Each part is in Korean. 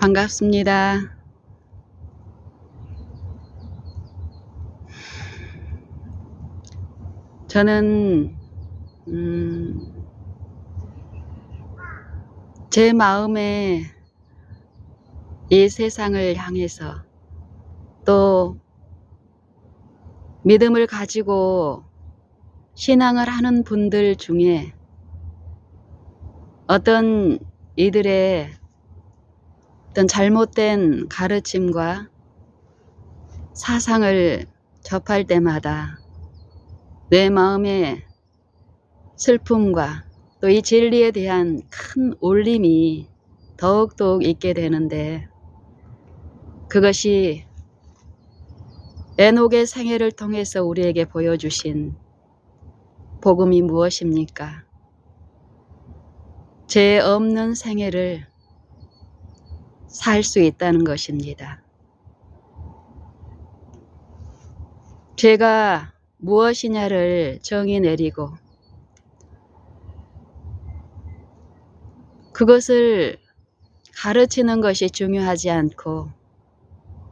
반갑습니다. 저는 제 마음에 이 세상을 향해서 또 믿음을 가지고 신앙을 하는 분들 중에 어떤 이들의 어떤 잘못된 가르침과 사상을 접할 때마다 내 마음에 슬픔과 또 이 진리에 대한 큰 울림이 더욱더욱 있게 되는데, 그것이 에녹의 생애를 통해서 우리에게 보여주신 복음이 무엇입니까? 죄 없는 생애를 살 수 있다는 것입니다. 죄가 무엇이냐를 정의 내리고 그것을 가르치는 것이 중요하지 않고,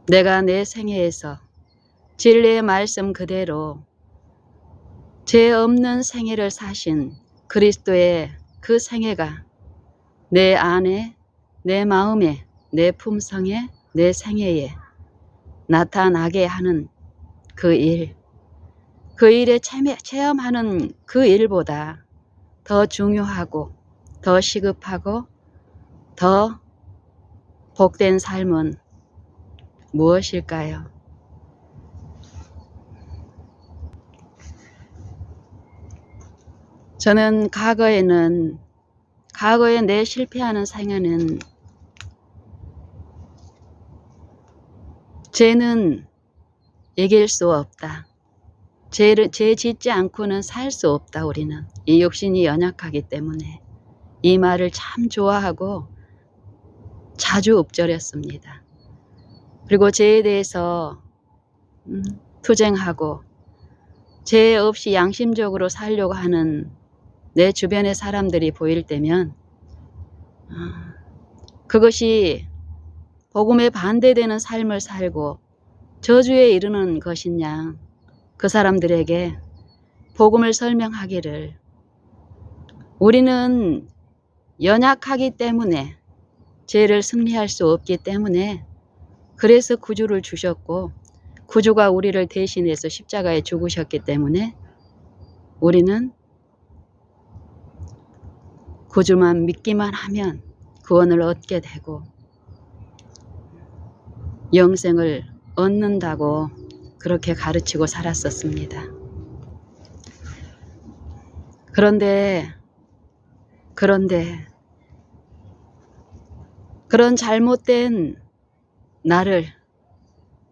내가 내 생애에서 진리의 말씀 그대로 죄 없는 생애를 사신 그리스도의 그 생애가 내 안에, 내 마음에, 내 품성에, 내 생애에 나타나게 하는 그 일, 그 일에 체험하는 그 일보다 더 중요하고 더 시급하고 더 복된 삶은 무엇일까요? 저는 과거에 내 실패하는 생애는 죄는 이길 수 없다. 죄 짓지 않고는 살 수 없다. 우리는 이 육신이 연약하기 때문에 이 말을 참 좋아하고 자주 읊조렸습니다. 그리고 죄에 대해서 투쟁하고 죄 없이 양심적으로 살려고 하는 내 주변의 사람들이 보일 때면 그것이 복음에 반대되는 삶을 살고 저주에 이르는 것이냐, 그 사람들에게 복음을 설명하기를, 우리는 연약하기 때문에 죄를 승리할 수 없기 때문에 그래서 구주를 주셨고, 구주가 우리를 대신해서 십자가에 죽으셨기 때문에 우리는 구주만 믿기만 하면 구원을 얻게 되고 영생을 얻는다고 그렇게 가르치고 살았었습니다. 그런데 그런 잘못된 나를,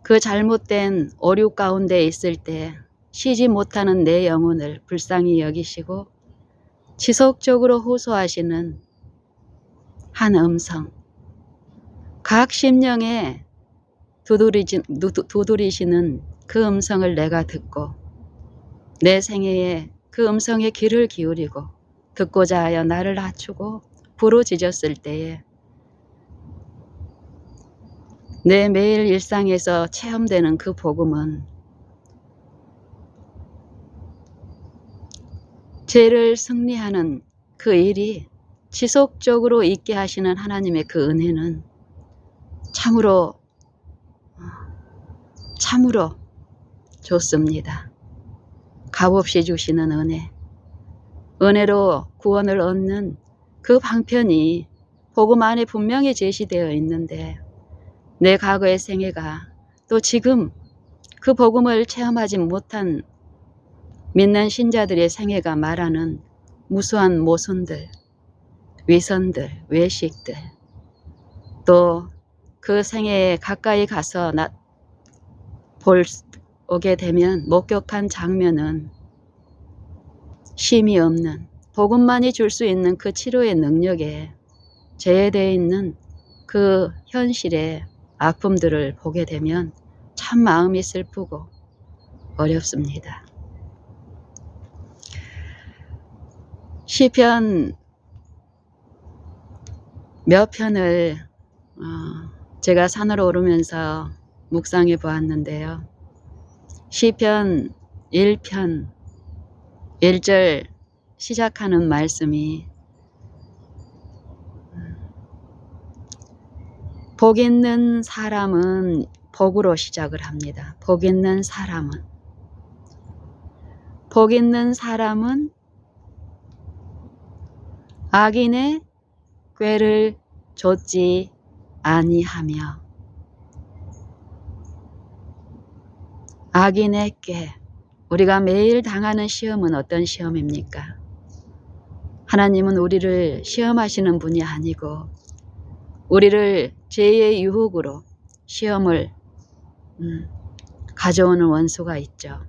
그 잘못된 오류 가운데 있을 때 쉬지 못하는 내 영혼을 불쌍히 여기시고 지속적으로 호소하시는 한 음성, 각 심령에 두드리시는 그 음성을 내가 듣고 내 생애에 그 음성에 귀를 기울이고 듣고자 하여 나를 낮추고 부르짖었을 때에 내 매일 일상에서 체험되는 그 복음은 죄를 승리하는 그 일이 지속적으로 있게 하시는 하나님의 그 은혜는 참으로 좋습니다. 값없이 주시는 은혜로 구원을 얻는 그 방편이 복음 안에 분명히 제시되어 있는데, 내 과거의 생애가 또 지금 그 복음을 체험하지 못한 믿는 신자들의 생애가 말하는 무수한 모순들, 위선들, 외식들, 또 그 생애에 가까이 가서 오게 되면 목격한 장면은 쉼이 없는, 복음만이 줄 수 있는 그 치료의 능력에 제외되어 있는 그 현실의 아픔들을 보게 되면 참 마음이 슬프고 어렵습니다. 시편 몇 편을 제가 산으로 오르면서 묵상해 보았는데요. 시편 1편 1절 시작하는 말씀이 복 있는 사람은 복으로 시작을 합니다. 복 있는 사람은 악인의 꾀를 좇지 아니하며. 악인의 꾀. 우리가 매일 당하는 시험은 어떤 시험입니까? 하나님은 우리를 시험하시는 분이 아니고 우리를 죄의 유혹으로 시험을 가져오는 원수가 있죠.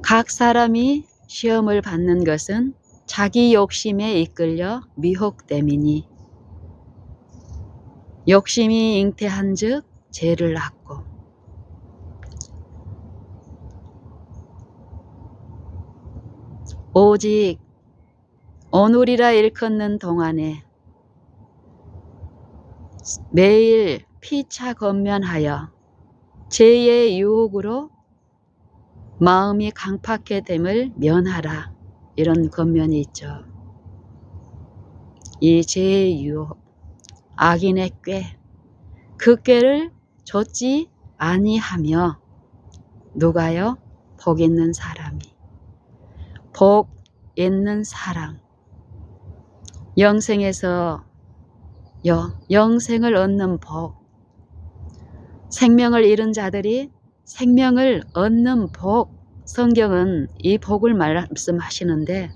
각 사람이 시험을 받는 것은 자기 욕심에 이끌려 미혹됨이니 욕심이 잉태한 즉 죄를 낳고. 오직 오늘이라 일컫는 동안에 매일 피차 건면하여 죄의 유혹으로 마음이 강팍해 됨을 면하라. 이런 권면이 있죠. 이 죄의 유혹, 악인의 꾀, 그 꾀를 좇지 아니하며. 누가요? 복 있는 사람이. 복 있는 사람. 영생에서 영생을 얻는 복. 생명을 잃은 자들이 생명을 얻는 복. 성경은 이 복을 말씀하시는데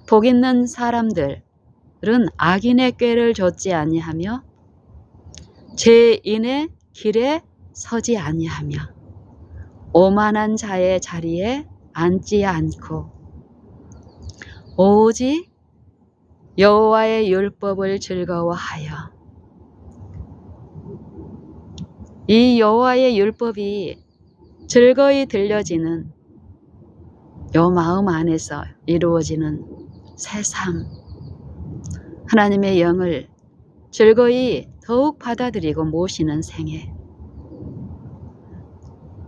복 있는 사람들은 악인의 꾀를 좇지 아니하며 죄인의 길에 서지 아니하며 오만한 자의 자리에 앉지 않고 오직 여호와의 율법을 즐거워하여. 이 여호와의 율법이 즐거이 들려지는 요 마음 안에서 이루어지는 새 삶, 하나님의 영을 즐거이 더욱 받아들이고 모시는 생애.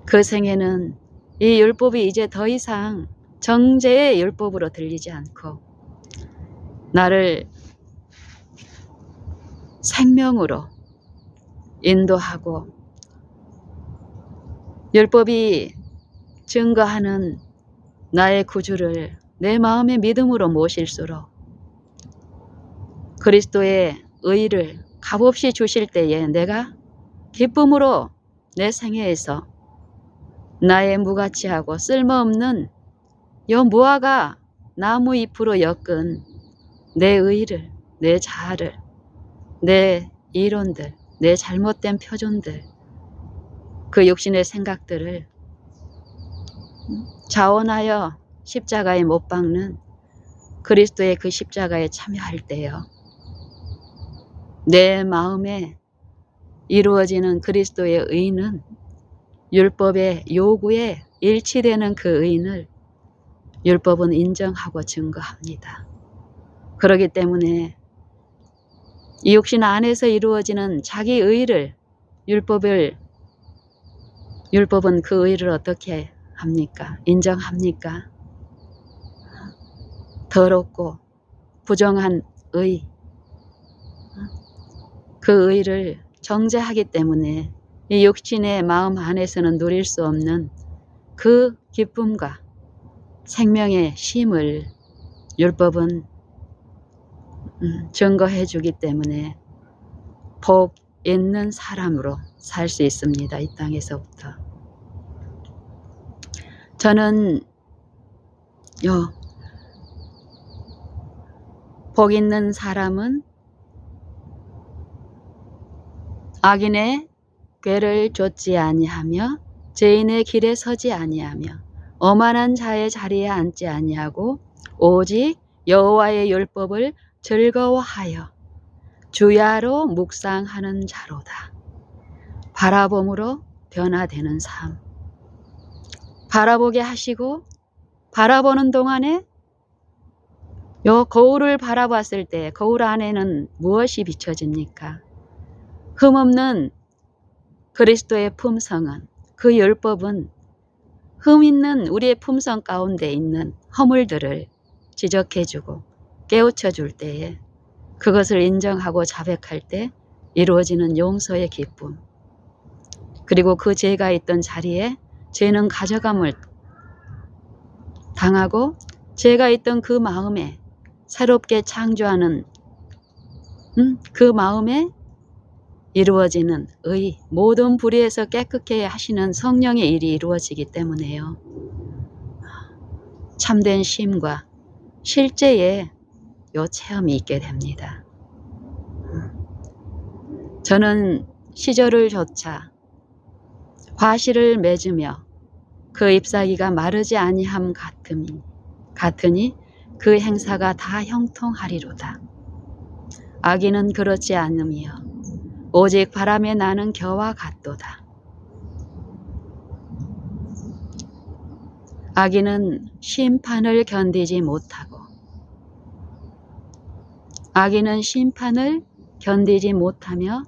그 생애는 이 율법이 이제 더 이상 정죄의 율법으로 들리지 않고 나를 생명으로 인도하고 율법이 증거하는 나의 구주를 내 마음의 믿음으로 모실수록 그리스도의 의를 값없이 주실 때에 내가 기쁨으로 내 생애에서 나의 무가치하고 쓸모없는 요 무화과 나무 잎으로 엮은 내 의를, 내 자아를, 내 이론들, 내 잘못된 표준들, 그 육신의 생각들을 자원하여 십자가에 못 박는 그리스도의 그 십자가에 참여할 때요. 내 마음에 이루어지는 그리스도의 의는 율법의 요구에 일치되는 그 의인을 율법은 인정하고 증거합니다. 그렇기 때문에 이 육신 안에서 이루어지는 자기 의를 율법은 그 의를 어떻게 합니까? 인정합니까? 더럽고 부정한 의, 그 의를 정죄하기 때문에 이 육신의 마음 안에서는 누릴 수 없는 그 기쁨과 생명의 쉼을 율법은 증거해 주기 때문에 복 있는 사람으로 살 수 있습니다. 이 땅에서부터. 저는 복 있는 사람은 악인의 꾀를 좇지 아니하며 죄인의 길에 서지 아니하며 오만한 자의 자리에 앉지 아니하고 오직 여호와의 율법을 즐거워하여 주야로 묵상하는 자로다. 바라봄으로 변화되는 삶. 바라보게 하시고 바라보는 동안에 요 거울을 바라봤을 때 거울 안에는 무엇이 비춰집니까? 흠없는 그리스도의 품성은, 그 율법은 흠 있는 우리의 품성 가운데 있는 허물들을 지적해주고 깨우쳐줄 때에, 그것을 인정하고 자백할 때 이루어지는 용서의 기쁨, 그리고 그 죄가 있던 자리에 죄는 가져감을 당하고 죄가 있던 그 마음에 새롭게 창조하는 그 마음에 이루어지는 의, 모든 불의에서 깨끗게 하시는 성령의 일이 이루어지기 때문에요. 참된 쉼과 실제의 요 체험이 있게 됩니다. 저는 시절을 조차 과실을 맺으며 그 잎사귀가 마르지 아니함 같으니 그 행사가 다 형통하리로다. 악인은 그렇지 않으며 오직 바람에 나는 겨와 같도다. 악인은 심판을 견디지 못하고, 악인은 심판을 견디지 못하며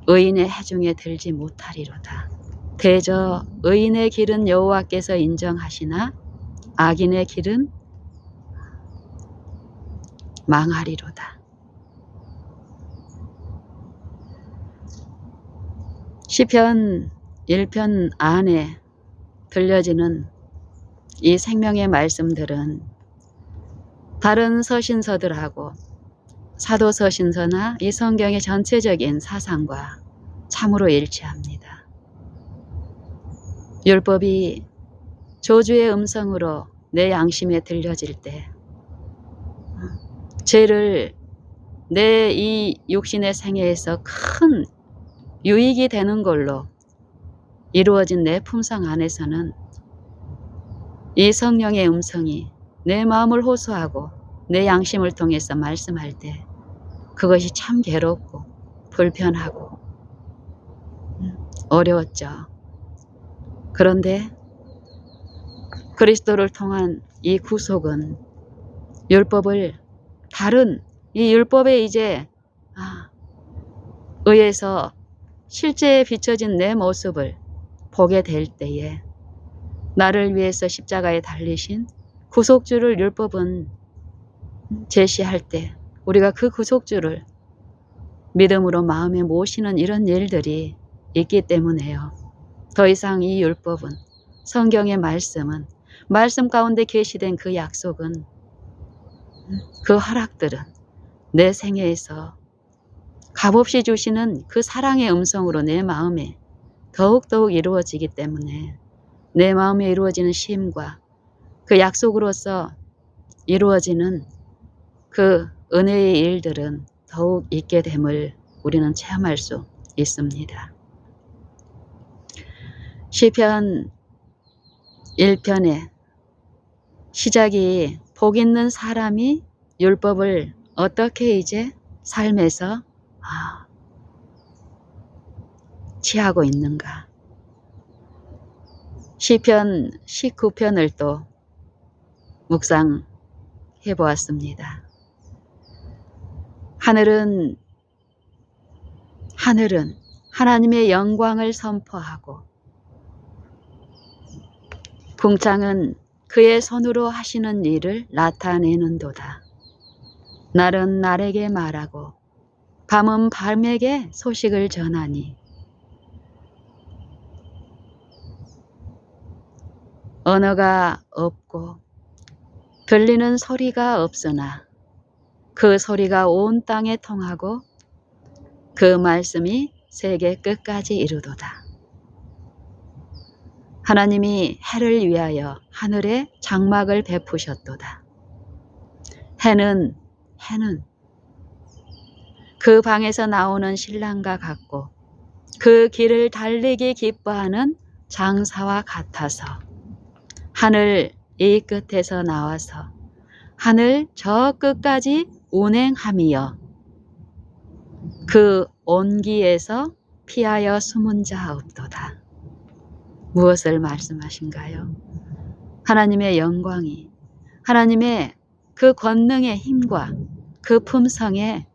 의인의 해중에 들지 못하리로다. 대저 의인의 길은 여호와께서 인정하시나 악인의 길은 망하리로다. 시편 1편 안에 들려지는 이 생명의 말씀들은 다른 서신서들하고 사도 서신서나 이 성경의 전체적인 사상과 참으로 일치합니다. 율법이 저주의 음성으로 내 양심에 들려질 때 죄를 내 이 육신의 생애에서 큰 유익이 되는 걸로 이루어진 내 품성 안에서는 이 성령의 음성이 내 마음을 호소하고 내 양심을 통해서 말씀할 때 그것이 참 괴롭고 불편하고 어려웠죠. 그런데 그리스도를 통한 이 구속은 율법을 다른 이 율법에 이제 의해서 실제에 비춰진 내 모습을 보게 될 때에 나를 위해서 십자가에 달리신 구속주를 율법은 제시할 때 우리가 그 구속주를 믿음으로 마음에 모시는 이런 일들이 있기 때문에요. 더 이상 이 율법은, 성경의 말씀은, 말씀 가운데 계시된 그 약속은, 그 허락들은 내 생애에서 값없이 주시는 그 사랑의 음성으로 내 마음에 더욱더욱 이루어지기 때문에 내 마음에 이루어지는 쉼과 그 약속으로서 이루어지는 그 은혜의 일들은 더욱 있게 됨을 우리는 체험할 수 있습니다. 시편 1편의 시작이 복 있는 사람이 율법을 어떻게 이제 삶에서 취하고 있는가. 시편 19편을 또 묵상해 보았습니다. 하늘은 하나님의 영광을 선포하고 궁창은 그의 손으로 하시는 일을 나타내는도다. 날은 날에게 말하고 밤은 밤에게 소식을 전하니 언어가 없고 들리는 소리가 없으나 그 소리가 온 땅에 통하고 그 말씀이 세계 끝까지 이르도다. 하나님이 해를 위하여 하늘에 장막을 베푸셨도다. 해는 그 방에서 나오는 신랑과 같고 그 길을 달리기 기뻐하는 장사와 같아서 하늘 이 끝에서 나와서 하늘 저 끝까지 운행함이여 그 온기에서 피하여 숨은 자 없도다. 무엇을 말씀하신가요? 하나님의 영광이, 하나님의 그 권능의 힘과 그 품성의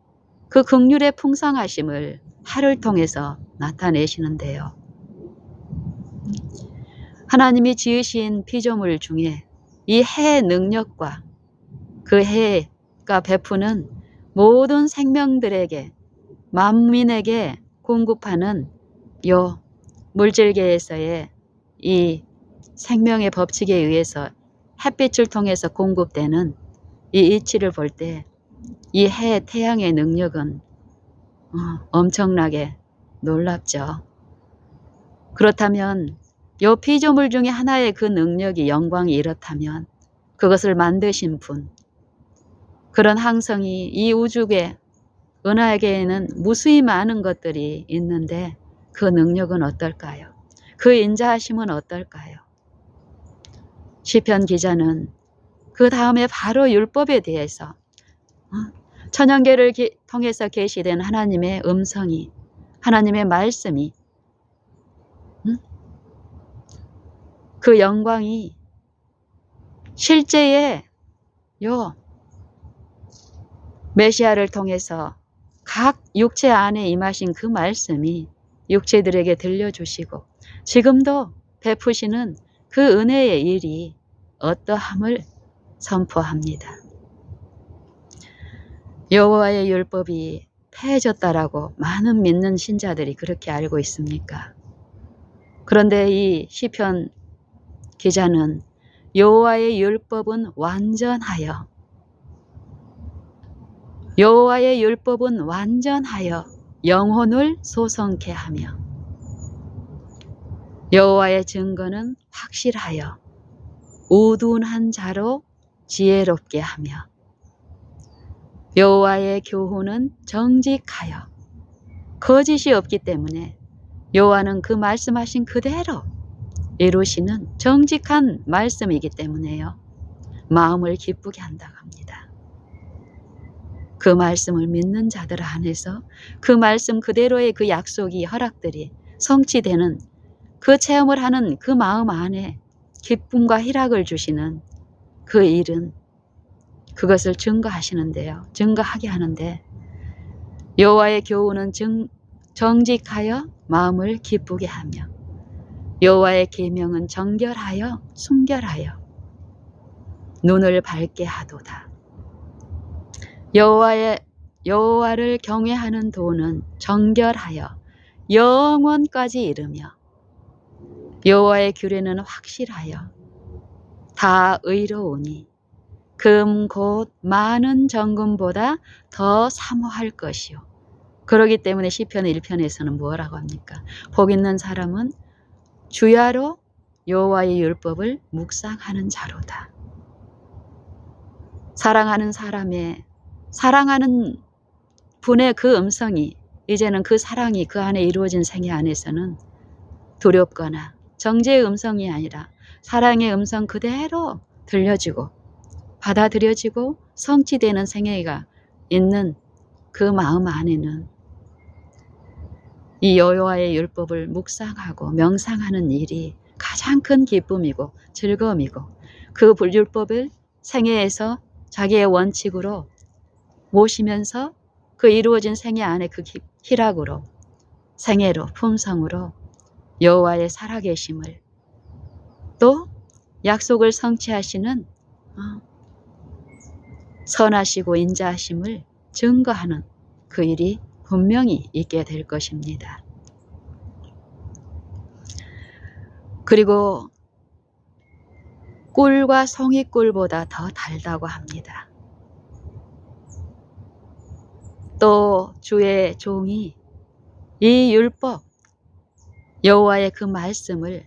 그 긍휼의 풍성하심을 해를 통해서 나타내시는데요. 하나님이 지으신 피조물 중에 이 해의 능력과 그 해가 베푸는 모든 생명들에게 만민에게 공급하는 요 물질계에서의 이 생명의 법칙에 의해서 햇빛을 통해서 공급되는 이 이치를 볼 때 이 해 태양의 능력은 엄청나게 놀랍죠. 그렇다면 요 피조물 중에 하나의 그 능력이 영광이 이렇다면 그것을 만드신 분, 그런 항성이 이 우주계 은하계에는 무수히 많은 것들이 있는데 그 능력은 어떨까요? 그 인자하심은 어떨까요? 시편 기자는 그 다음에 바로 율법에 대해서 천연계를 통해서 계시된 하나님의 음성이, 하나님의 말씀이, 그 영광이 실제의 요 메시아를 통해서 각 육체 안에 임하신 그 말씀이 육체들에게 들려주시고 지금도 베푸시는 그 은혜의 일이 어떠함을 선포합니다. 여호와의 율법이 폐해졌다라고 많은 믿는 신자들이 그렇게 알고 있습니까? 그런데 이 시편 기자는 여호와의 율법은 완전하여, 여호와의 율법은 완전하여 영혼을 소성케 하며 여호와의 증거는 확실하여 우둔한 자로 지혜롭게 하며 여호와의 교훈은 정직하여 거짓이 없기 때문에 여호와는 그 말씀하신 그대로 이루시는 정직한 말씀이기 때문에요. 마음을 기쁘게 한다고 합니다. 그 말씀을 믿는 자들 안에서 그 말씀 그대로의 그 약속이 허락들이 성취되는 그 체험을 하는 그 마음 안에 기쁨과 희락을 주시는 그 일은 그것을 증거하시는데요. 증거하게 하는데 여호와의 교훈은 정직하여 마음을 기쁘게 하며 여호와의 계명은 정결하여 순결하여 눈을 밝게 하도다. 여호와를 경외하는 도는 정결하여 영원까지 이르며 여호와의 규례는 확실하여 다 의로우니 금 곧 많은 정금보다 더 사모할 것이요. 그러기 때문에 시편 1편에서는 뭐라고 합니까? 복 있는 사람은 주야로 여호와의 율법을 묵상하는 자로다. 사랑하는 분의 그 음성이 이제는 그 사랑이 그 안에 이루어진 생애 안에서는 두렵거나 정죄의 음성이 아니라 사랑의 음성 그대로 들려지고 받아들여지고 성취되는 생애가 있는 그 마음 안에는 이 여호와의 율법을 묵상하고 명상하는 일이 가장 큰 기쁨이고 즐거움이고 그 율법을 생애에서 자기의 원칙으로 모시면서 그 이루어진 생애 안에 그 희락으로 생애로 품성으로 여호와의 살아계심을 또 약속을 성취하시는 선하시고 인자하심을 증거하는 그 일이 분명히 있게 될 것입니다. 그리고 꿀과 송이꿀보다 더 달다고 합니다. 또 주의 종이 이 율법 여호와의 그 말씀을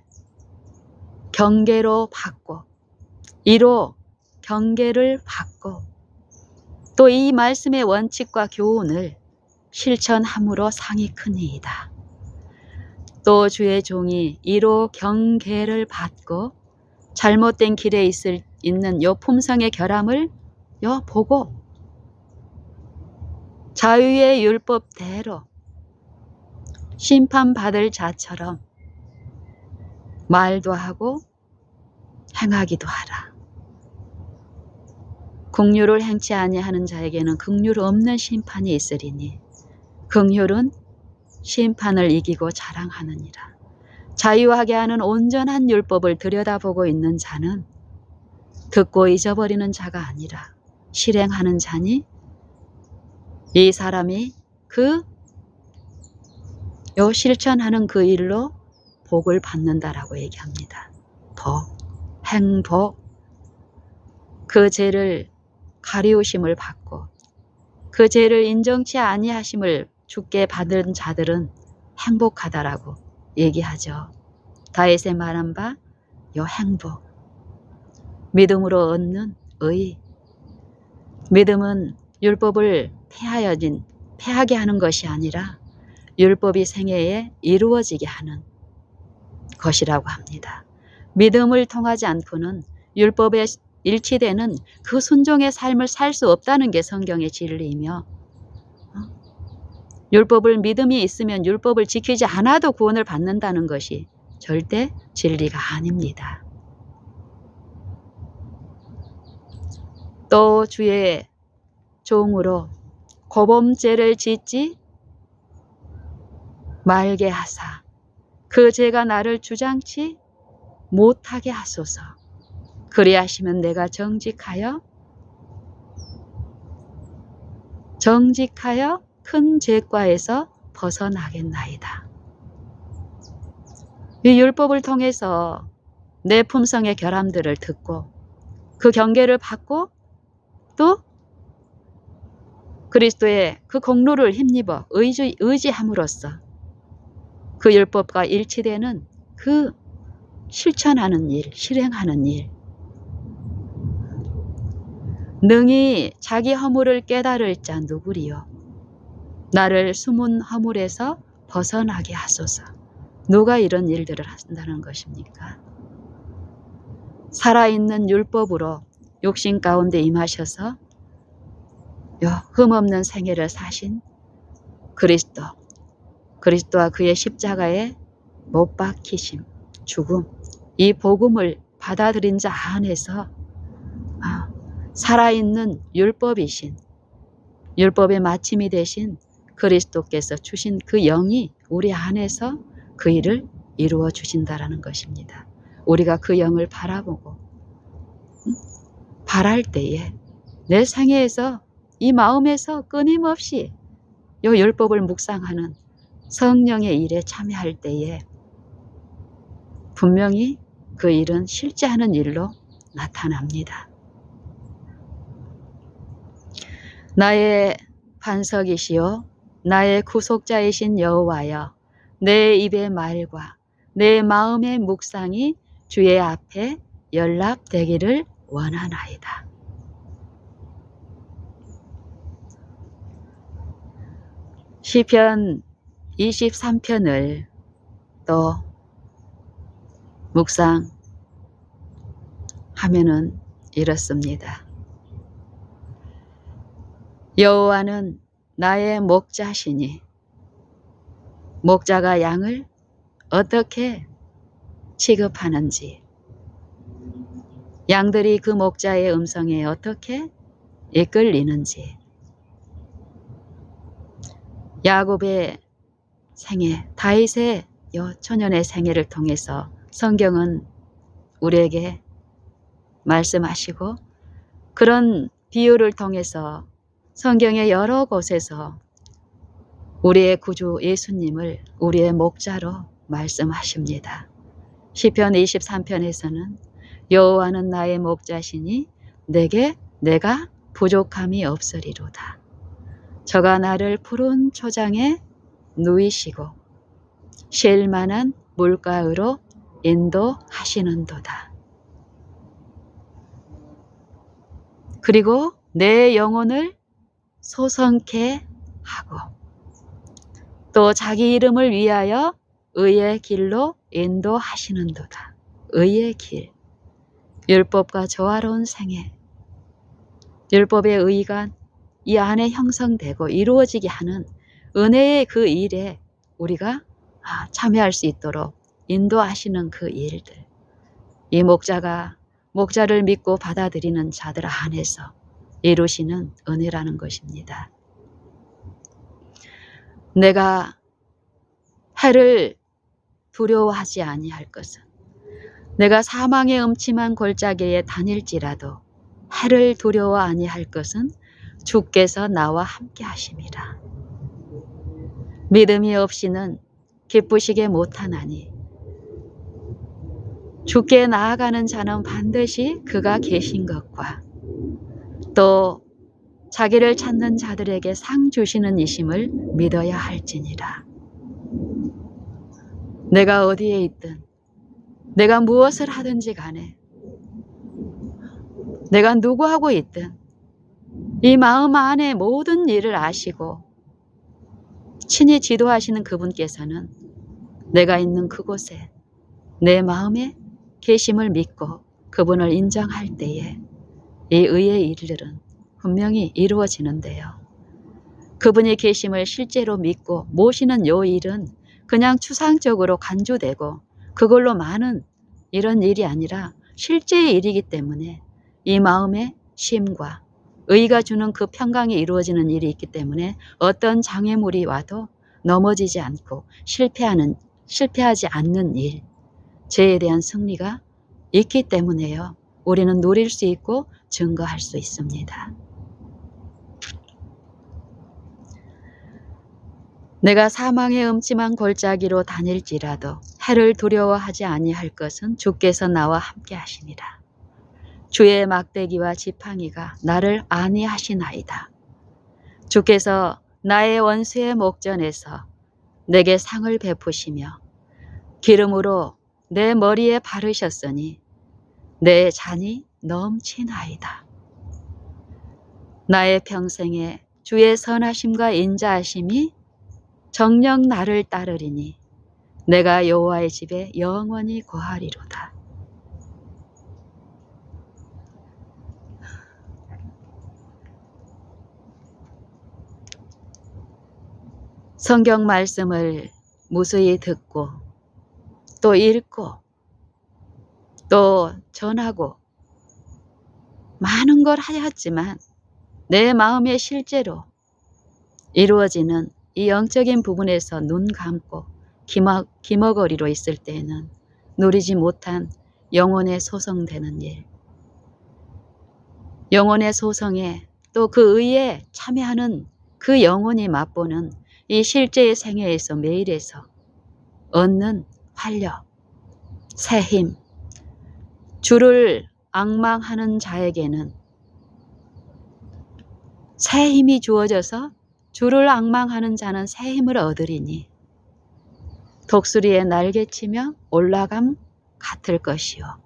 경계로 받고 이로 경계를 받고 또 이 말씀의 원칙과 교훈을 실천함으로 상이 크니이다. 또 주의 종이 이로 경계를 받고 잘못된 길에 있는 요 품성의 결함을 보고 자유의 율법대로 심판받을 자처럼 말도 하고 행하기도 하라. 긍휼을 행치 아니하는 자에게는 긍휼 없는 심판이 있으리니 긍휼은 심판을 이기고 자랑하느니라. 자유하게 하는 온전한 율법을 들여다보고 있는 자는 듣고 잊어버리는 자가 아니라 실행하는 자니 이 사람이 실천하는 그 일로 복을 받는다라고 얘기합니다. 복, 행복. 그 죄를 가리우심을 받고 그 죄를 인정치 아니하심을 주께 받은 자들은 행복하다라고 얘기하죠. 다윗의 말한 바 요 행복. 믿음으로 얻는 의. 믿음은 율법을 패하게 하는 것이 아니라 율법이 생애에 이루어지게 하는 것이라고 합니다. 믿음을 통하지 않고는 율법에 일치되는 그 순종의 삶을 살 수 없다는 게 성경의 진리이며 율법을 믿음이 있으면 율법을 지키지 않아도 구원을 받는다는 것이 절대 진리가 아닙니다. 또 주의 종으로 고범죄를 짓지 말게 하사 그 죄가 나를 주장치 못하게 하소서. 그리하시면 내가 정직하여 큰 죄과에서 벗어나겠나이다. 이 율법을 통해서 내 품성의 결함들을 듣고 그 경계를 받고 또 그리스도의 그 공로를 힘입어 의지함으로써 그 율법과 일치되는 그 실천하는 일, 실행하는 일. 능히 자기 허물을 깨달을 자 누구리요? 나를 숨은 허물에서 벗어나게 하소서. 누가 이런 일들을 한다는 것입니까? 살아있는 율법으로 욕심 가운데 임하셔서 흠없는 생애를 사신 그리스도와 그의 십자가에 못 박히심, 죽음, 이 복음을 받아들인 자 안에서 살아있는 율법이신 율법의 마침이 되신 그리스도께서 주신 그 영이 우리 안에서 그 일을 이루어 주신다라는 것입니다. 우리가 그 영을 바라보고 바랄 때에 내 생애에서 이 마음에서 끊임없이 이 율법을 묵상하는 성령의 일에 참여할 때에 분명히 그 일은 실제하는 일로 나타납니다. 나의 반석이시요 나의 구속자이신 여호와여, 내 입의 말과 내 마음의 묵상이 주의 앞에 연락되기를 원하나이다. 시편 23편을 또 묵상하면은 이렇습니다. 여호와는 나의 목자시니 목자가 양을 어떻게 취급하는지, 양들이 그 목자의 음성에 어떻게 이끌리는지, 야곱의 생애, 다윗의 초년의 생애를 통해서 성경은 우리에게 말씀하시고 그런 비유를 통해서 성경의 여러 곳에서 우리의 구주 예수님을 우리의 목자로 말씀하십니다. 시편 23편에서는 여호와는 나의 목자시니 내가 부족함이 없으리로다. 저가 나를 푸른 초장에 누이시고 쉴 만한 물가으로 인도하시는도다. 그리고 내 영혼을 소성케 하고 또 자기 이름을 위하여 의의 길로 인도하시는도다. 의의 길, 율법과 조화로운 생애, 율법의 의가 이 안에 형성되고 이루어지게 하는 은혜의 그 일에 우리가 참여할 수 있도록 인도하시는 그 일들, 이 목자를 믿고 받아들이는 자들 안에서 이루시는 은혜라는 것입니다. 내가 해를 두려워하지 아니할 것은, 내가 사망의 음침한 골짜기에 다닐지라도 해를 두려워 아니할 것은 주께서 나와 함께 하심이라. 믿음이 없이는 기쁘시게 못하나니 주께 나아가는 자는 반드시 그가 계신 것과 또 자기를 찾는 자들에게 상 주시는 이심을 믿어야 할지니라. 내가 어디에 있든 내가 무엇을 하든지 간에 내가 누구하고 있든 이 마음 안에 모든 일을 아시고 친히 지도하시는 그분께서는 내가 있는 그곳에 내 마음에 계심을 믿고 그분을 인정할 때에 이 의의 일들은 분명히 이루어지는데요. 그분이 계심을 실제로 믿고 모시는 요 일은 그냥 추상적으로 간주되고 그걸로 많은 이런 일이 아니라 실제의 일이기 때문에 이 마음의 쉼과 의가 주는 그 평강이 이루어지는 일이 있기 때문에 어떤 장애물이 와도 넘어지지 않고 실패하지 않는 일, 죄에 대한 승리가 있기 때문에요. 우리는 누릴 수 있고 증거할 수 있습니다. 내가 사망의 음침한 골짜기로 다닐지라도 해를 두려워하지 아니할 것은 주께서 나와 함께 하심이라. 주의 막대기와 지팡이가 나를 안위하시나이다. 주께서 나의 원수의 목전에서 내게 상을 베푸시며 기름으로 내 머리에 바르셨으니 내 잔이 넘치나이다. 나의 평생에 주의 선하심과 인자하심이 정녕 나를 따르리니 내가 여호와의 집에 영원히 거하리로다. 성경 말씀을 무수히 듣고 또 읽고 또 전하고 많은 걸 하였지만 내 마음에 실제로 이루어지는 이 영적인 부분에서 눈 감고 기머거리로 있을 때에는 누리지 못한 영혼의 소성되는 일, 영혼의 소성에 또 그 의에 참여하는 그 영혼이 맛보는 이 실제의 생애에서 매일에서 얻는 활력, 새 힘, 주를 앙망하는 자에게는 새 힘이 주어져서 주를 앙망하는 자는 새 힘을 얻으리니 독수리의 날개치며 올라감 같을 것이요.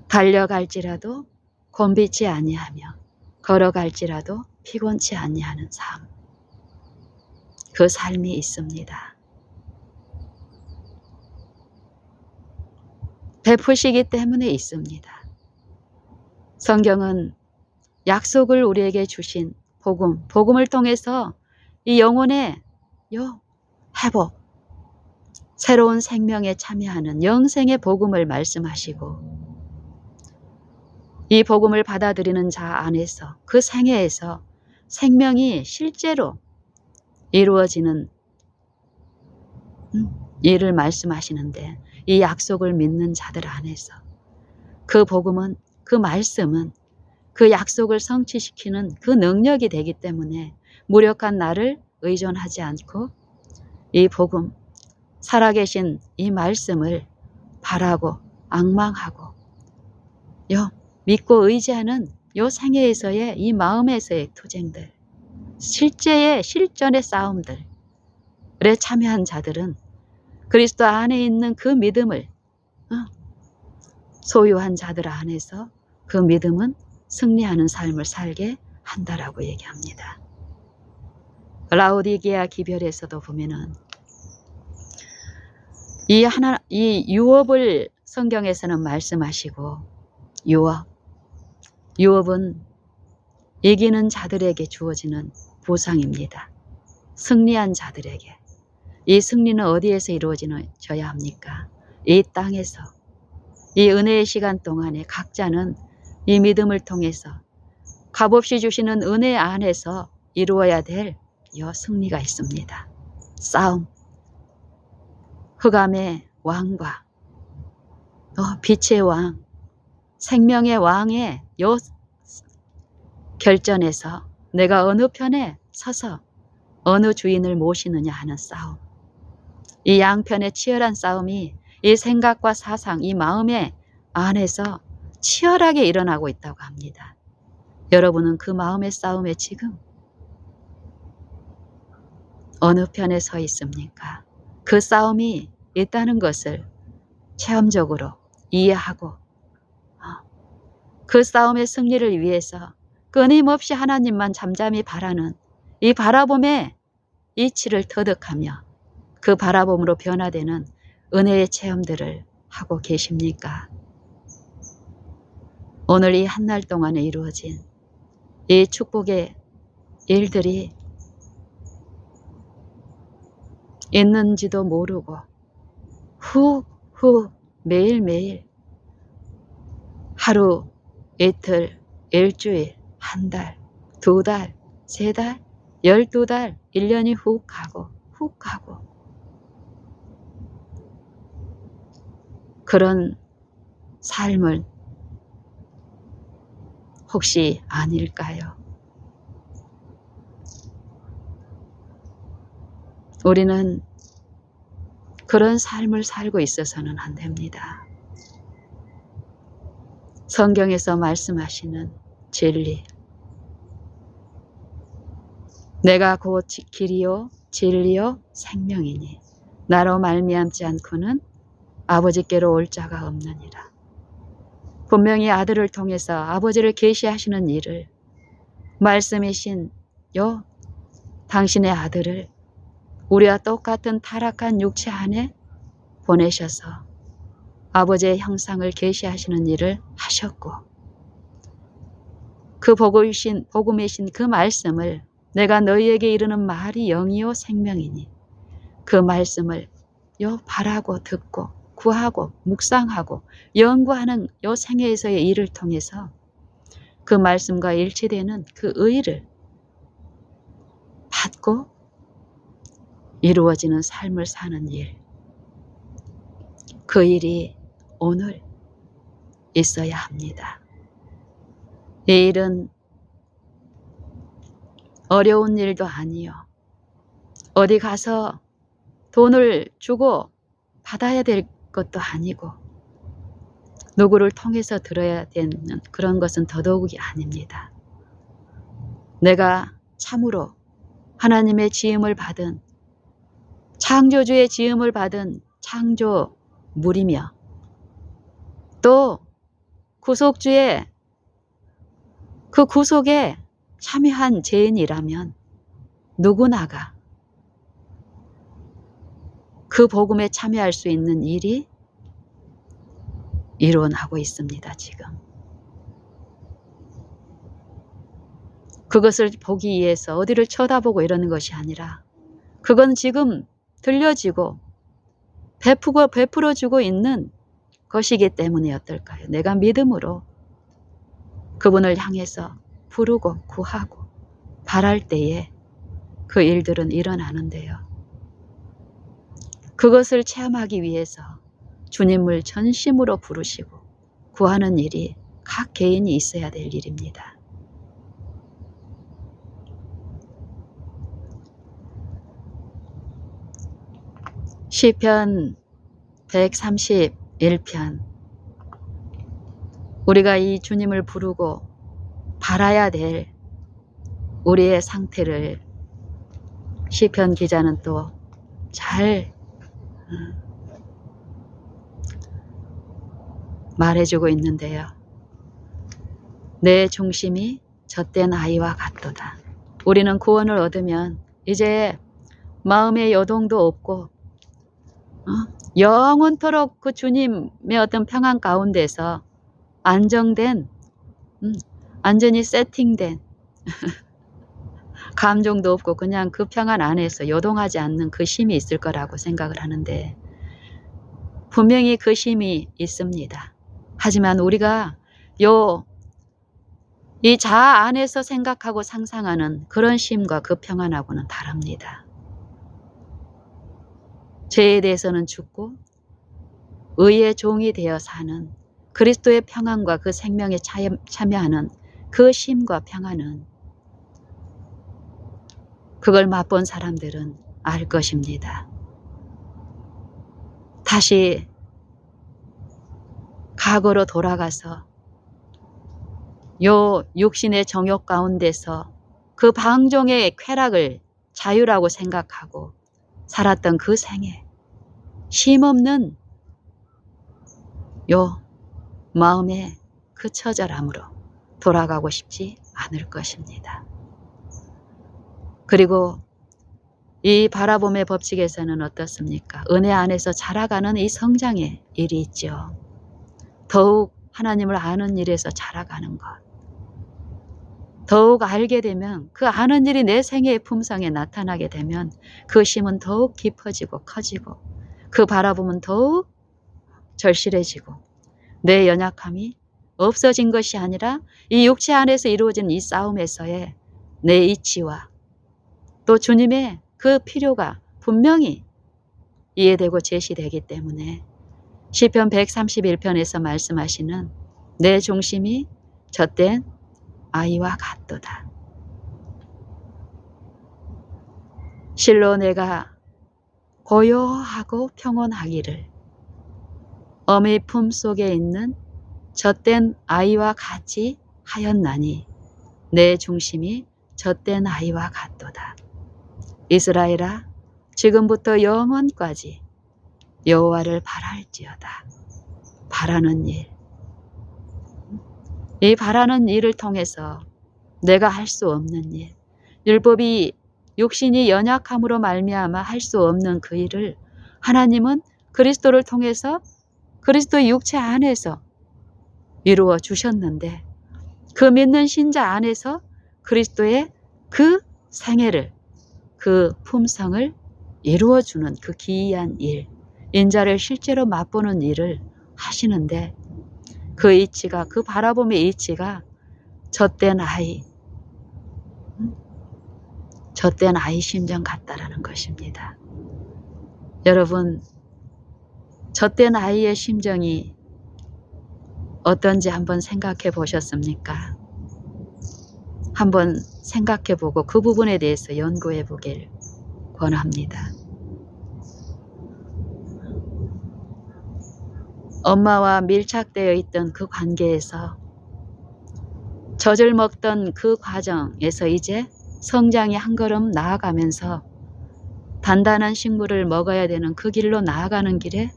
달려갈지라도 곤비지 아니하며 걸어갈지라도 피곤치 아니하는 삶. 그 삶이 있습니다. 베푸시기 때문에 있습니다. 성경은 약속을 우리에게 주신 복음을 통해서 이 영혼의 회복, 새로운 생명에 참여하는 영생의 복음을 말씀하시고 이 복음을 받아들이는 자 안에서 그 생애에서 생명이 실제로 이루어지는 일을 말씀하시는데 이 약속을 믿는 자들 안에서 그 복음은, 그 말씀은 그 약속을 성취시키는 그 능력이 되기 때문에 무력한 나를 의존하지 않고 이 복음, 살아계신 이 말씀을 바라고 앙망하고 믿고 의지하는 요 생애에서의 이 마음에서의 투쟁들, 실제의 실전의 싸움들에 참여한 자들은 그리스도 안에 있는 그 믿음을 소유한 자들 안에서 그 믿음은 승리하는 삶을 살게 한다라고 얘기합니다. 라오디게아 기별에서도 보면은 이 유업을 성경에서는 말씀하시고 유업은 이기는 자들에게 주어지는 보상입니다. 승리한 자들에게. 이 승리는 어디에서 이루어져야 합니까? 이 땅에서. 이 은혜의 시간 동안에 각자는 이 믿음을 통해서 값없이 주시는 은혜 안에서 이루어야 될 요 승리가 있습니다. 싸움. 흑암의 왕과 빛의 왕, 생명의 왕의 요 결전에서 내가 어느 편에 서서 어느 주인을 모시느냐 하는 싸움. 이 양편의 치열한 싸움이 이 생각과 사상, 이 마음의 안에서 치열하게 일어나고 있다고 합니다. 여러분은 그 마음의 싸움에 지금 어느 편에 서 있습니까? 그 싸움이 있다는 것을 체험적으로 이해하고 그 싸움의 승리를 위해서 끊임없이 하나님만 잠잠히 바라는 이 바라봄의 이치를 터득하며 그 바라봄으로 변화되는 은혜의 체험들을 하고 계십니까? 오늘 이 한 날 동안에 이루어진 이 축복의 일들이 있는지도 모르고 후 매일매일 하루, 이틀, 일주일, 한 달, 두 달, 세 달, 12달, 1년이 훅 가고 그런 삶을 혹시 아닐까요? 우리는 그런 삶을 살고 있어서는 안 됩니다. 성경에서 말씀하시는 진리. 내가 곧 길이요 진리요 생명이니 나로 말미암지 않고는 아버지께로 올 자가 없느니라. 분명히 아들을 통해서 아버지를 계시하시는 일을 말씀이신 요 당신의 아들을 우리와 똑같은 타락한 육체 안에 보내셔서 아버지의 형상을 계시하시는 일을 하셨고 그 복음이신 그 말씀을 내가 너희에게 이르는 말이 영이요 생명이니 그 말씀을 바라고 듣고 구하고 묵상하고 연구하는 요 생애에서의 일을 통해서 그 말씀과 일치되는 그 의를 받고 이루어지는 삶을 사는 일. 그 일이 오늘 있어야 합니다. 이 일은 어려운 일도 아니요. 어디 가서 돈을 주고 받아야 될 것도 아니고 누구를 통해서 들어야 되는 그런 것은 더더욱이 아닙니다. 내가 참으로 하나님의 지음을 받은 창조주의 지음을 받은 창조물이며 또 구속주의 그 구속에 참여한 죄인이라면 누구나가 그 복음에 참여할 수 있는 일이 일어나고 있습니다. 지금 그것을 보기 위해서 어디를 쳐다보고 이러는 것이 아니라 그건 지금 들려지고 베풀어주고 있는 것이기 때문에 어떨까요? 내가 믿음으로 그분을 향해서 부르고 구하고 바랄 때에 그 일들은 일어나는데요. 그것을 체험하기 위해서 주님을 전심으로 부르시고 구하는 일이 각 개인이 있어야 될 일입니다. 시편 131편 우리가 이 주님을 부르고 바라야 될 우리의 상태를 시편 기자는 또 잘 말해주고 있는데요. 내 중심이 젖된 아이와 같도다. 우리는 구원을 얻으면 이제 마음의 여동도 없고 영원토록 그 주님의 어떤 평안 가운데서 안정된 완전히 세팅된 감정도 없고 그냥 그 평안 안에서 요동하지 않는 그 쉼이 있을 거라고 생각을 하는데 분명히 그 쉼이 있습니다. 하지만 우리가 요 이 자아 안에서 생각하고 상상하는 그런 쉼과 그 평안하고는 다릅니다. 죄에 대해서는 죽고 의의 종이 되어 사는 그리스도의 평안과 그 생명에 참여하는 그 쉼과 평안은 그걸 맛본 사람들은 알 것입니다. 다시 과거로 돌아가서 요 육신의 정욕 가운데서 그 방종의 쾌락을 자유라고 생각하고 살았던 그 생에 쉼없는 요 마음의 그 처절함으로 돌아가고 싶지 않을 것입니다. 그리고 이 바라봄의 법칙에서는 어떻습니까? 은혜 안에서 자라가는 이 성장의 일이 있죠. 더욱 하나님을 아는 일에서 자라가는 것. 더욱 알게 되면 그 아는 일이 내 생애의 품성에 나타나게 되면 그 쉼은 더욱 깊어지고 커지고 그 바라봄은 더욱 절실해지고 내 연약함이 없어진 것이 아니라 이 육체 안에서 이루어진 이 싸움에서의 내 이치와 또 주님의 그 필요가 분명히 이해되고 제시되기 때문에 시편 131편에서 말씀하시는 내 중심이 젖된 아이와 같도다. 실로 내가 고요하고 평온하기를 어미 품속에 있는 젖된 아이와 같이 하였나니 내 중심이 젖된 아이와 같도다. 이스라엘아 지금부터 영원까지 여호와를 바랄지어다. 바라는 일. 이 바라는 일을 통해서 내가 할 수 없는 일, 율법이 육신이 연약함으로 말미암아 할 수 없는 그 일을 하나님은 그리스도를 통해서 그리스도의 육체 안에서 이루어 주셨는데 그 믿는 신자 안에서 그리스도의 그 생애를 그 품성을 이루어주는 그 기이한 일, 인자를 실제로 맛보는 일을 하시는데 그 이치가 그 바라봄의 이치가 젖된 아이 심정 같다라는 것입니다. 여러분 젖된 아이의 심정이 어떤지 한번 생각해 보셨습니까? 한번 생각해 보고 그 부분에 대해서 연구해 보길 권합니다. 엄마와 밀착되어 있던 그 관계에서 젖을 먹던 그 과정에서 이제 성장이 한 걸음 나아가면서 단단한 식물을 먹어야 되는 그 길로 나아가는 길에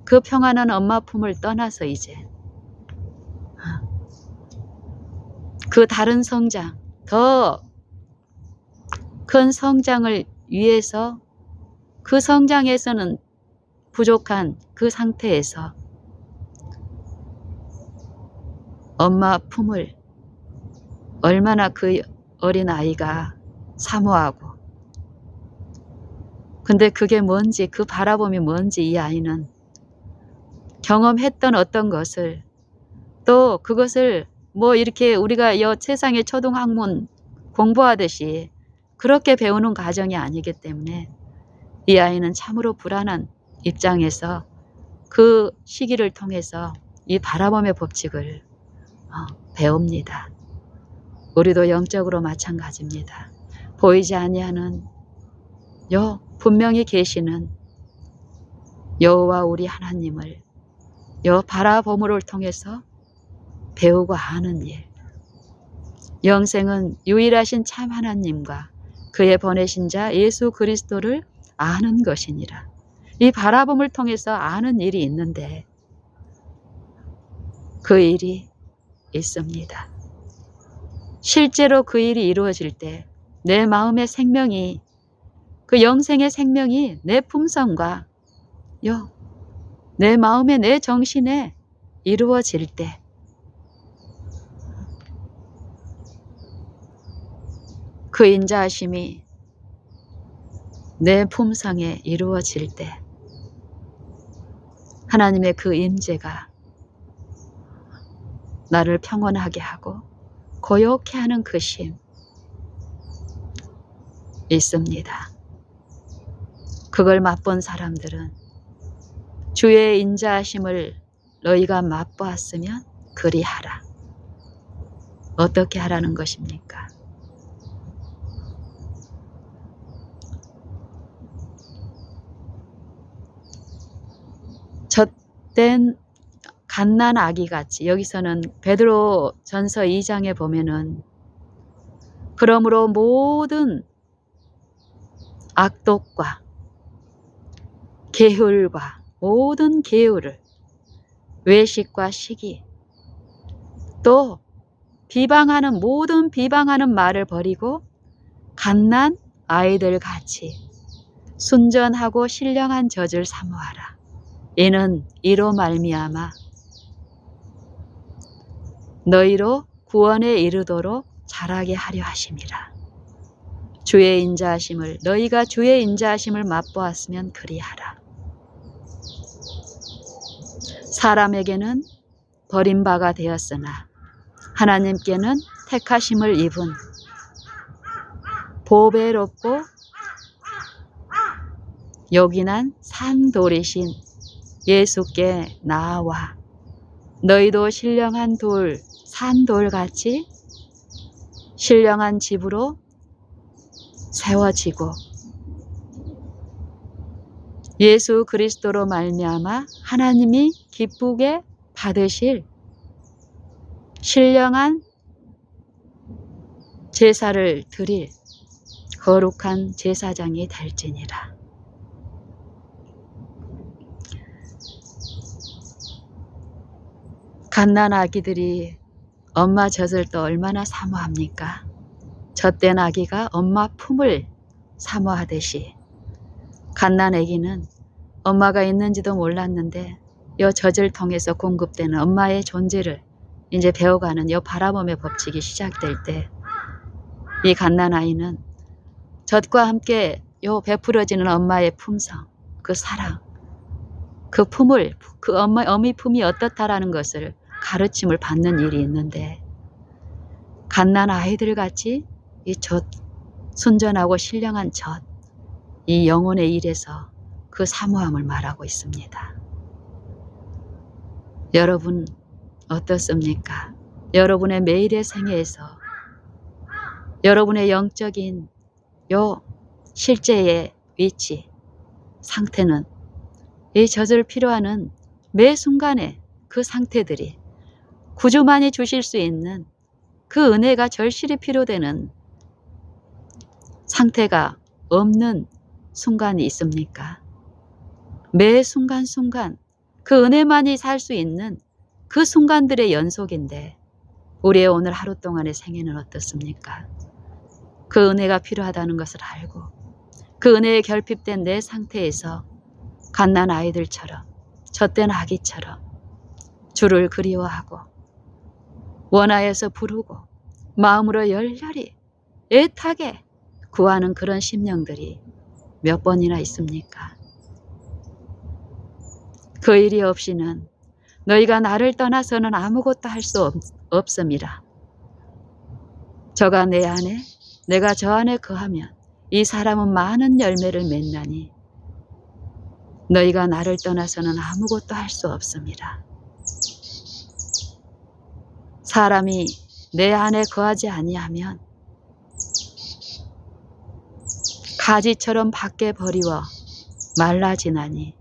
그 평안한 엄마 품을 떠나서 이제 그 다른 성장, 더 큰 성장을 위해서 그 성장에서는 부족한 그 상태에서 엄마 품을 얼마나 그 어린 아이가 사모하고 근데 그게 뭔지 그 바라봄이 뭔지 이 아이는 경험했던 어떤 것을 또 그것을 뭐 이렇게 우리가 세상의 초등학문 공부하듯이 그렇게 배우는 과정이 아니기 때문에 이 아이는 참으로 불안한 입장에서 그 시기를 통해서 이 바라봄의 법칙을 배웁니다. 우리도 영적으로 마찬가지입니다. 보이지 아니하는 분명히 계시는 여호와 우리 하나님을 바라봄을 통해서 배우고 아는 일. 영생은 유일하신 참 하나님과 그의 보내신 자 예수 그리스도를 아는 것이니라. 이 바라봄을 통해서 아는 일이 있는데 그 일이 있습니다. 실제로 그 일이 이루어질 때 내 마음의 생명이 그 영생의 생명이 내 품성과 내 마음에 내 정신에 이루어질 때 그 인자하심이 내 품성에 이루어질 때 하나님의 그 임재가 나를 평온하게 하고 고요케 하는 그 심 있습니다. 그걸 맛본 사람들은 주의 인자하심을 너희가 맛보았으면 그리하라. 어떻게 하라는 것입니까? 젖된 갓난 아기같이, 여기서는 베드로 전서 2장에 보면은 그러므로 모든 악독과 게을과 모든 게으를, 외식과 시기, 또 비방하는 모든 비방하는 말을 버리고 갓난 아이들 같이 순전하고 신령한 젖을 사모하라. 이는 이로 말미암아 너희로 구원에 이르도록 자라게 하려 하심이라. 주의 인자하심을, 너희가 주의 인자하심을 맛보았으면 그리하라. 사람에게는 버림바가 되었으나 하나님께는 택하심을 입은 보배롭고 요긴한 산돌이신 예수께 나아와 너희도 신령한 돌, 산돌같이 신령한 집으로 세워지고 예수 그리스도로 말미암아 하나님이 기쁘게 받으실 신령한 제사를 드릴 거룩한 제사장이 될지니라. 갓난 아기들이 엄마 젖을 또 얼마나 사모합니까? 젖된 아기가 엄마 품을 사모하듯이 갓난 아기는 엄마가 있는지도 몰랐는데 이 젖을 통해서 공급되는 엄마의 존재를 이제 배워가는 이 바라봄의 법칙이 시작될 때 이 갓난 아이는 젖과 함께 요 베풀어지는 엄마의 품성, 그 사랑, 그 품을, 그 어미 품이 어떻다라는 것을 가르침을 받는 일이 있는데 갓난 아이들 같이 이 젖, 순전하고 신령한 젖, 이 영혼의 일에서 그 사모함을 말하고 있습니다. 여러분 어떻습니까? 여러분의 매일의 생애에서 여러분의 영적인 요 실제의 위치, 상태는 이 젖을 필요하는 매 순간에 그 상태들이 구주만이 주실 수 있는 그 은혜가 절실히 필요되는 상태가 없는 순간이 있습니까? 매 순간순간 그 은혜만이 살 수 있는 그 순간들의 연속인데 우리의 오늘 하루 동안의 생애는 어떻습니까? 그 은혜가 필요하다는 것을 알고 그 은혜에 결핍된 내 상태에서 갓난 아이들처럼 젖된 아기처럼 주를 그리워하고 원하여서 부르고 마음으로 열렬히 애타게 구하는 그런 심령들이 몇 번이나 있습니까? 그 일이 없이는 너희가 나를 떠나서는 아무것도 할 수 없음이라. 저가 내 안에 내가 저 안에 거하면 이 사람은 많은 열매를 맺나니 너희가 나를 떠나서는 아무것도 할 수 없음이라. 사람이 내 안에 거하지 아니하면 가지처럼 밖에 버리워 말라지나니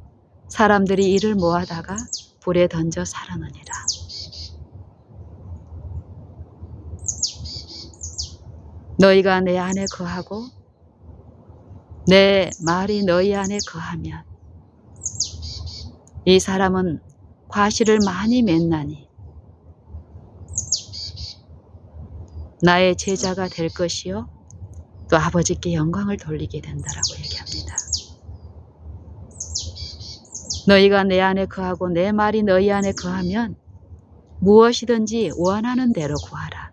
사람들이 이를 모아다가 불에 던져 사르느니라. 너희가 내 안에 거하고 내 말이 너희 안에 거하면 이 사람은 과실을 많이 맺나니 나의 제자가 될 것이요 또 아버지께 영광을 돌리게 된다라고 얘기합니다. 너희가 내 안에 거하고 내 말이 너희 안에 거하면 무엇이든지 원하는 대로 구하라.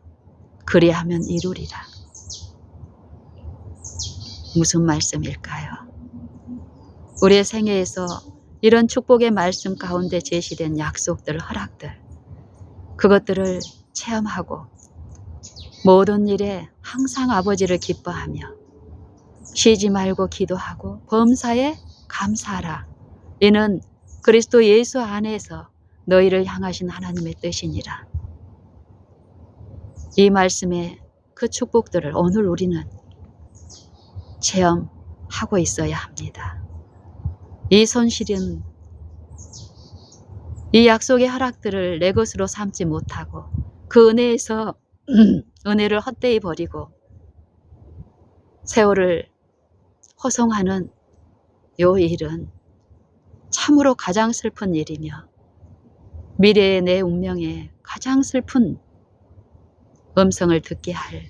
그리하면 이루리라. 무슨 말씀일까요? 우리의 생애에서 이런 축복의 말씀 가운데 제시된 약속들, 허락들, 그것들을 체험하고 모든 일에 항상 아버지를 기뻐하며 쉬지 말고 기도하고 범사에 감사하라. 이는 그리스도 예수 안에서 너희를 향하신 하나님의 뜻이니라. 이 말씀의 그 축복들을 오늘 우리는 체험하고 있어야 합니다. 이 손실은 이 약속의 허락들을 내 것으로 삼지 못하고 그 은혜에서 은혜를 헛되이 버리고 세월을 허송하는 요 일은 참으로 가장 슬픈 일이며 미래의 내 운명에 가장 슬픈 음성을 듣게 할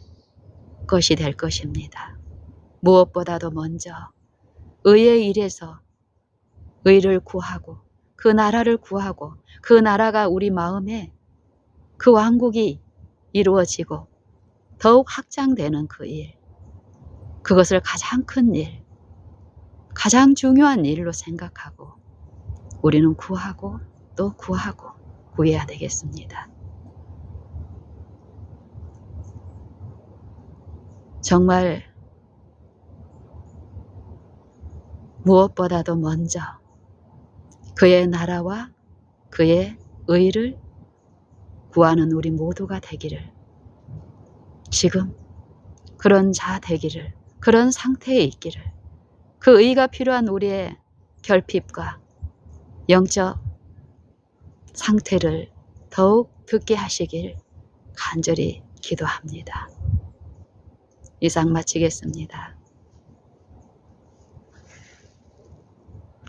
것이 될 것입니다. 무엇보다도 먼저 의의 일에서 의를 구하고 그 나라를 구하고 그 나라가 우리 마음에 그 왕국이 이루어지고 더욱 확장되는 그 일, 그것을 가장 큰 일, 가장 중요한 일로 생각하고 우리는 구하고 또 구하고 구해야 되겠습니다. 정말 무엇보다도 먼저 그의 나라와 그의 의를 구하는 우리 모두가 되기를, 지금 그런 자 되기를, 그런 상태에 있기를, 그 의가 필요한 우리의 결핍과 영적 상태를 더욱 듣게 하시길 간절히 기도합니다. 이상 마치겠습니다.